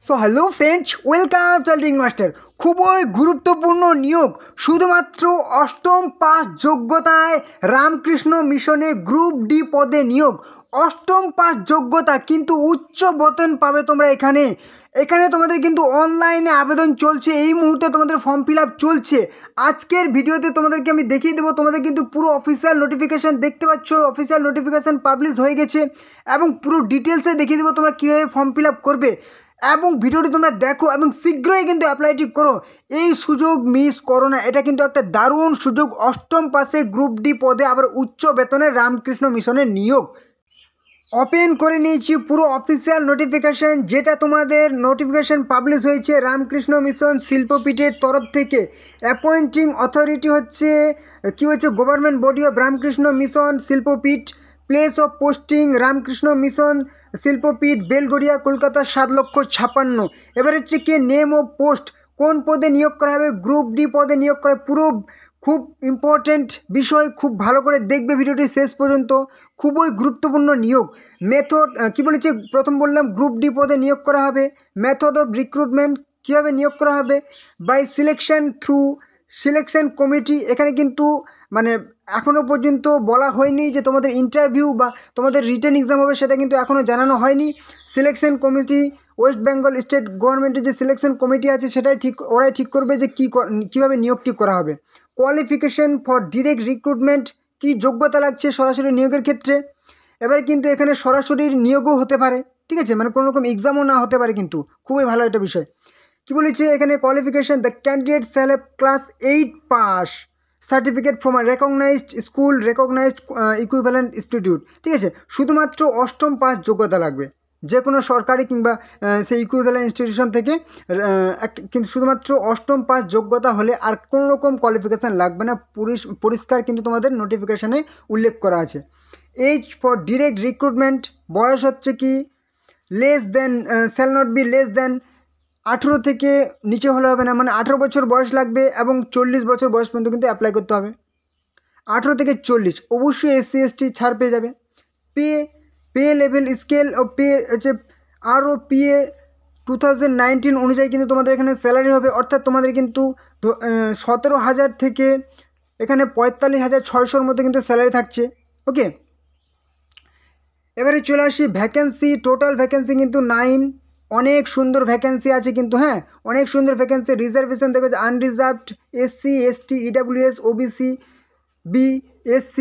So hello friends, welcome চার্লিং master. খুবই গুরুত্বপূর্ণ নিয়োগ, শুধুমাত্র অষ্টম পাস যোগ্যতায় রামকৃষ্ণ মিশনে গ্রুপ ডি পদে নিয়োগ। অষ্টম পাস যোগ্যতা, কিন্তু উচ্চ বেতন পাবে তোমরা এখানে। তোমাদের কিন্তু অনলাইনে আবেদন চলছে, এই মুহূর্তে তোমাদের ফর্ম ফিল আপ চলছে। আজকের ভিডিওতে তোমাদেরকে আমি দেখিয়ে দেবো, তোমাদের কিন্তু পুরো অফিসিয়াল নোটিফিকেশান দেখতে পাচ্ছ, অফিসিয়াল নোটিফিকেশান পাবলিশ হয়ে গেছে এবং পুরো ডিটেলসে দেখিয়ে দেবো তোমরা কীভাবে ফর্ম ফিল আপ করবে। এবং ভিডিওটি তোমরা দেখো এবং শীঘ্রই কিন্তু অ্যাপ্লাইটি করো, এই সুযোগ মিস করো না। এটা কিন্তু একটা দারুণ সুযোগ, অষ্টম পাশে গ্রুপ ডি পদে আবার উচ্চ বেতনের রামকৃষ্ণ মিশনের নিয়োগ। ওপেন করে নিয়েছি পুরো অফিসিয়াল নোটিফিকেশান, যেটা তোমাদের নোটিফিকেশান পাবলিশ হয়েছে রামকৃষ্ণ মিশন শিল্পপীঠের তরফ থেকে। অ্যাপয়েন্টিং অথরিটি হচ্ছে government body of Ramakrishna mission Shilpapith. Place of posting Ramakrishna mission Shilpapith, Belgharia, Kolkata 7,56,000। এবার হচ্ছে কি নেম অফ পোস্ট, কোন পদে নিয়োগ করা হবে? গ্রুপ ডি পদে নিয়োগ করা। পুরো খুব ইম্পর্টেন্ট বিষয়, খুব ভালো করে দেখবে ভিডিওটি শেষ পর্যন্ত, খুবই গুরুত্বপূর্ণ নিয়োগ। মেথড প্রথম বললাম গ্রুপ ডি পদে নিয়োগ করা হবে। মেথড অফ রিক্রুটমেন্ট, কীভাবে নিয়োগ করা হবে? By selection through selection committee. এখানে কিন্তু এখনও পর্যন্ত বলা হয়নি যে তোমাদের ইন্টারভিউ বা তোমাদের রিটেন এক্সাম হবে, সেটা কিন্তু এখনও জানানো হয়নি। Selection committee, West Bengal state গভর্নমেন্টের যে সিলেকশন কমিটি আছে ওরাই ঠিক করবে যে কীভাবে নিয়োগটি করা হবে। কোয়ালিফিকেশন ফর ডিরেক্ট রিক্রুটমেন্ট, কি যোগ্যতা লাগছে সরাসরি নিয়োগের ক্ষেত্রে। এবার কিন্তু এখানে সরাসরি নিয়োগও হতে পারে, ঠিক আছে, কোনো রকম এক্সামও না হতে পারে, কিন্তু খুবই ভালো একটা বিষয়। কী বলেছে এখানে? Qualification, the candidate shall have class 8 pass certificate from a recognised school, recognised equivalent institute. ঠিক আছে, শুধুমাত্র অষ্টম পাস যোগ্যতা লাগবে, যে কোনো সরকারি কিংবা সেই ইকুইভ্যালেন্ট ইনস্টিটিউশন থেকে, কিন্তু শুধুমাত্র অষ্টম পাস যোগ্যতা হলে আর কোনো রকম কোয়ালিফিকেশান লাগবে না। পরিষ্কার কিন্তু তোমাদের নোটিফিকেশানে উল্লেখ করা আছে। এজ ফর ডিরেক্ট রিক্রুটমেন্ট, বয়স হচ্ছে কি less than, shall not be less than 18 থেকে নিচে হলে হবে না, 18 বছর বয়স লাগবে এবং 40 বছর বয়স পর্যন্ত কিন্তু অ্যাপ্লাই করতে হবে। 18 থেকে 40 অবশ্যই SC ST ছাড় পেয়ে যাবে। পে লেভেল স্কেল ও পে হচ্ছে ROPA 2019 অনুযায়ী কিন্তু তোমাদের এখানে স্যালারি হবে, অর্থাৎ তোমাদের কিন্তু 17,000 থেকে এখানে 45,600-র মধ্যে কিন্তু স্যালারি থাকছে। ওকে, এবারে চলে আসি ভ্যাকেন্সি। টোটাল ভ্যাকেন্সি কিন্তু 9। অনেক সুন্দর ভ্যাকেন্সি আছে কিন্তু, হ্যাঁ, অনেক সুন্দর ভ্যাকেন্সি। রিজার্ভেশন দেখো, unreserved, SC ST EWS OBC B, SC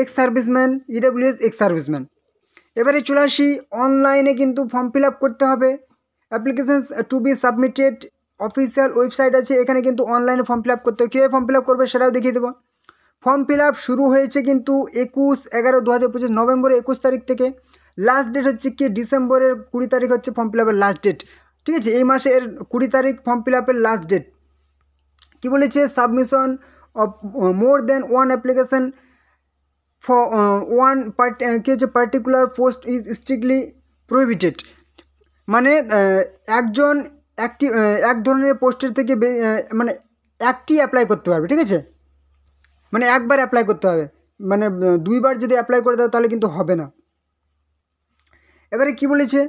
ex serviceman, EWS ex serviceman. এবারে চলে আসি অনলাইনে কিন্তু ফর্ম ফিল আপ করতে হবে। Applications to be submitted, official website আছে, এখানে কিন্তু অনলাইনে ফর্ম ফিল আপ করতে হবে। কীভাবে ফর্ম ফিল আপ করবে সেটাও দেখিয়ে দেবো। ফর্ম ফিল আপ শুরু হয়েছে কিন্তু 21/11/2025 নভেম্বরের 21 তারিখ থেকে। লাস্ট ডেট হচ্ছে কি ডিসেম্বরের 20 তারিখ হচ্ছে ফর্ম ফিল আপের লাস্ট ডেট, ঠিক আছে, এই মাসের 20 তারিখ ফর্ম ফিল আপের লাস্ট ডেট। কী বলেছে? Submission of more than one application for one particular post is strictly prohibited. এক ধরনের পোস্টের থেকে একটি অ্যাপ্লাই করতে পারবে, ঠিক আছে, একবার অ্যাপ্লাই করতে হবে, দুইবার যদি অ্যাপ্লাই করে দাও তাহলে কিন্তু হবে না। এবারে কি বলেছে?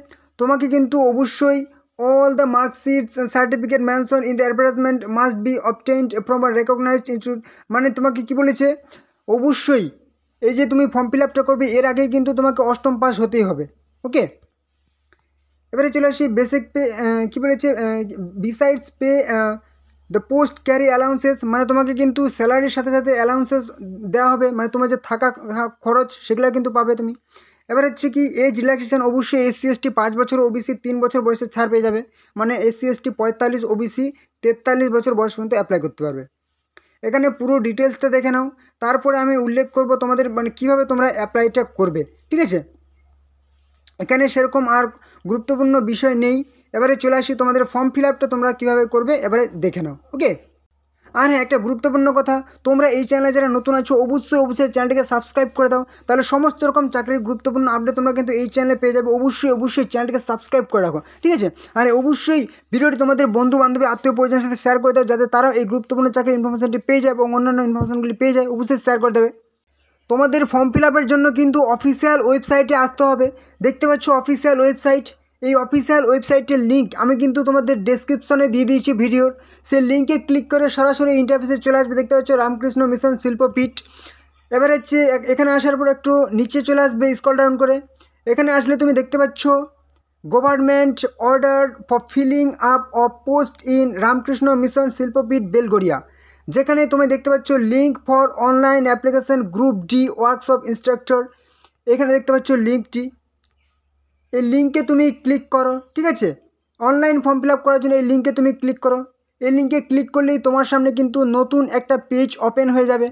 তোমাকে কিন্তু অবশ্যই all the marksheets certificate mention in the advertisement must be obtained from a recognised institute. তোমাকে কি বলেছে? অবশ্যই এই যে তুমি ফর্ম ফিল আপটা করবে এর আগেই কিন্তু তোমাকে অষ্টম পাস হতেই হবে। ওকে, এবারে চলে আসি বেসিক পে। কী বলেছে? Besides pay the post carry allowances, তোমাকে কিন্তু স্যালারির সাথে সাথে অ্যালাউন্সেস দেওয়া হবে, তোমার যে থাকা খরচ সেগুলো কিন্তু পাবে তুমি। এবার হচ্ছে কি এজ রিল্যাক্সেশন, অবশ্যই SC ST 5 বছর, OBC 3 বছর বয়সের ছাড় পেয়ে যাবে, SC ST 45, OBC 43 বছর বয়স পর্যন্ত অ্যাপ্লাই করতে পারবে। এখানে পুরো ডিটেলসটা দেখে নাও, তারপরে আমি উল্লেখ করব তোমাদের কীভাবে তোমরা অ্যাপ্লাইটা করবে, ঠিক আছে। এখানে সেরকম আর গুরুত্বপূর্ণ বিষয় নেই। এবারে চলে আসি তোমাদের ফর্ম ফিল আপটা তোমরা কীভাবে করবে এবারে দেখে নাও। ওকে, আর হ্যাঁ, একটা গুরুত্বপূর্ণ কথা, তোমরা এই চ্যানেলে যারা নতুন আছো অবশ্যই চ্যানেলটিকে সাবস্ক্রাইব করে দাও, তাহলে সমস্ত রকম চাকরির গুরুত্বপূর্ণ আপডেট তোমরা কিন্তু এই চ্যানেলে পেয়ে যাবে। অবশ্যই চ্যানেলটিকে সাবস্ক্রাইব করে রাখো, ঠিক আছে। আর অবশ্যই ভিডিওটি তোমাদের বন্ধু বান্ধবী আত্মীয় পরিজনের সাথে শেয়ার করে দাও, যাতে তারা এই গুরুত্বপূর্ণ চাকরির ইনফরমেশনটি পেয়ে যায় এবং অন্যান্য ইনফরমেশনগুলি পেয়ে যায়। অবশ্যই শেয়ার করে দেবে। তোমাদের ফর্ম ফিল আপের জন্য কিন্তু অফিসিয়াল ওয়েবসাইটে আসতে হবে। দেখতে পাচ্ছ অফিসিয়াল ওয়েবসাইট, এই অফিসিয়াল ওয়েবসাইটের লিঙ্ক আমি কিন্তু তোমাদের ডেসক্রিপশনে দিয়ে দিয়েছি ভিডিওর। সেই লিঙ্কে ক্লিক করে সরাসরি ইন্টারফেসে চলে আসবে। দেখতে পাচ্ছ রামকৃষ্ণ মিশন শিল্পপীঠ। এবার হচ্ছে এখানে আসার পর একটু নিচে চলে আসবে স্ক্রল ডাউন করে। এখানে আসলে তুমি দেখতে পাচ্ছ government order for filling up of post in Ramakrishna mission Shilpapith Belgharia, যেখানে তুমি দেখতে পাচ্ছ link for online application group D workshop instructor. এখানে দেখতে পাচ্ছ লিঙ্কটি, এই লিঙ্কে তুমি ক্লিক করো। ঠিক আছে, অনলাইন ফর্ম ফিল আপ করার জন্য এই লিঙ্কে তুমি ক্লিক করো। এই লিঙ্কে ক্লিক করলেই তোমার সামনে কিন্তু নতুন একটা পেজ ওপেন হয়ে যাবে।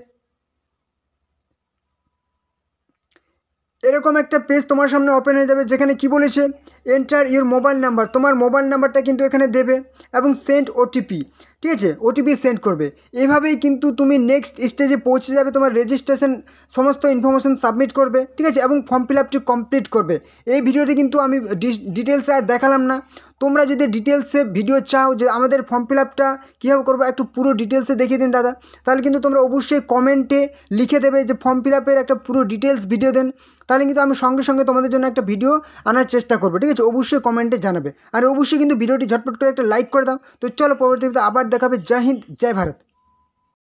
এরকম একটা পেজ তোমার সামনে ওপেন হয়ে যাবে, যেখানে কি বলেছে এন্টার ইউর মোবাইল নাম্বার। তোমার মোবাইল নাম্বারটা কিন্তু এখানে দেবে এবং সেন্ড ওটিপি। ঠিক আছে, ওটিপি সেন্ড করবে। এভাবেই কিন্তু তুমি নেক্সট স্টেজে পৌঁছে যাবে। তোমার রেজিস্ট্রেশন সমস্ত ইনফরমেশন সাবমিট করবে। ঠিক আছে, এবং ফর্ম ফিল আপটি কমপ্লিট করবে। এই ভিডিওতে কিন্তু আমি ডিটেলসে আর দেখালাম না। তোমরা যদি ডিটেলসে ভিডিও চাও যে আমাদের ফর্ম ফিল আপটা কীভাবে করবো, একটু পুরো ডিটেলসে দেখিয়ে দিন দাদা, তাহলে কিন্তু তোমরা অবশ্যই কমেন্টে লিখে দেবে যে ফর্ম ফিল আপের একটা পুরো ডিটেলস ভিডিও দেন। তাহলে কিন্তু আমি সঙ্গে সঙ্গে তোমাদের জন্য একটা ভিডিও আনার চেষ্টা করবো। ঠিক আছে, অবশ্যই কমেন্টে জানাবে। আর অবশ্যই কিন্তু ভিডিওটি ঝটপট করে একটা লাইক করে দাও। তো চলো পরবর্তীতে আবার দেখাবে। জয় হিন্দ, জয় ভারত।